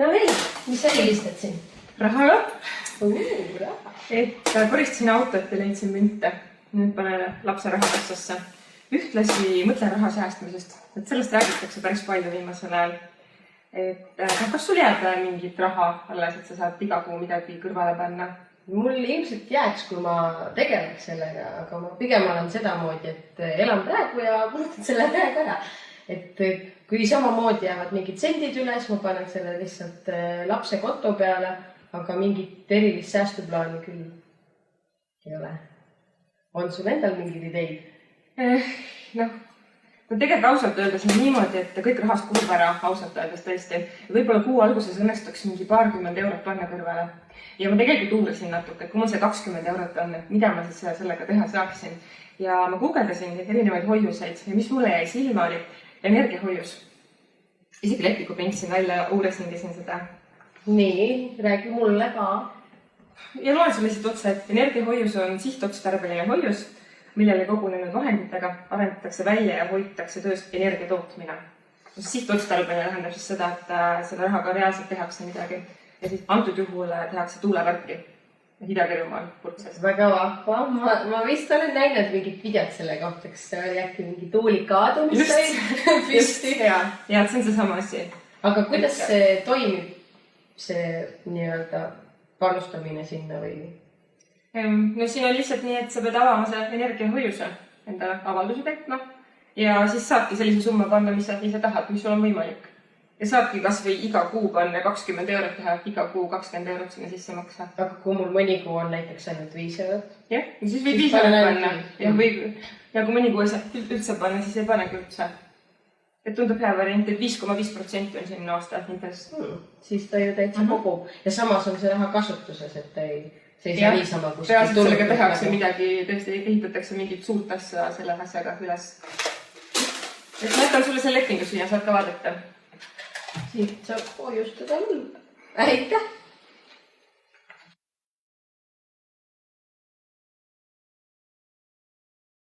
No ei, mis sa helistad siin? Rahaga. Raha. Et koristasin autot ja leidsin münte. Nüüd pane lapse rahakassasse. Ühtlasi mõtle raha säästmisest. Et sellest räägitakse päris palju viimasel ajal. Et kas sul jääb mingit raha alles, et sa saad iga kuu midagi kõrvale panna? Mul ilmselt jääks, kui ma tegeleks sellega, aga ma pigem olen sedamoodi, et elan praegu ja kulutan selle praegu ära. Et kui samamoodi jäävad mingid sendid üles, ma panen selle lihtsalt lapse konto peale, aga mingit erilist säästuplaani küll ei ole. On sul endal mingid ideid? Tegelikult ausalt öeldes on niimoodi, et kõik rahast kulub ära ausalt öeldes tõesti. Võib-olla kuu alguses õnnestuks mingi paarkümmend eurot panna kõrvale. Ja ma tegelikult uurisin natuke, et kui mul see 20 eurot on, et mida ma siis sellega teha saaksin. Ja ma guugeldasin erinevaid hoiuseid ja mis mulle jäi silma oli energiahoius. Isegi leppiku pintsin välja, uurisingi siin seda. Nii, räägi mulle ka. Ja loen sulle lihtsalt otsa, et energiahoius on sihtotstarbeline hoius, millele kogunenud vahenditega arendatakse välja ja hoitakse tööst energia tootmine. Sihtotstarbeline tähendab siis seda, et seda rahaga reaalselt tehakse midagi. Ja siis antud juhul tehakse tuulevärki Ida-Virumaal Purtses. Väga vahva. Ma vist olen näinud mingit videot selle kohta, kas see oli äkki mingi tuulikaadu, mis sai püsti. Ja, see on see sama asi. Aga kuidas see toimib, see nii-öelda panustamine sinna või? No siin on lihtsalt nii, et sa pead avama see energiahoiuse enda avaldusi täitma ja siis saabki sellise summa panna, mis sa ise tahad, mis sul on võimalik. Ja saabki kas või iga kuu panna 20 eurot teha, iga kuu 20 eurot sinna sisse maksa. Aga kui mul mõni kuu on näiteks ainult 5 eurot? Jah, siis võib 5 eurot panna. Ja kui mõni kuu ei saa üldse panna, siis ei panegi üldse. Et tundub hea variant, et 5,5% on siin aasta intress. Siis ta ju täitsa kogub. Ja samas on see raha kasutuses, et see ei saa niisama kuskil. Reaalselt sellega tehakse midagi, tõesti ehitatakse mingit suurt asja selle asjaga üles. Et ma jätan sulle selle lepingu siia, saad ka vaadata. Siit saab hoiustada küll. Aitäh!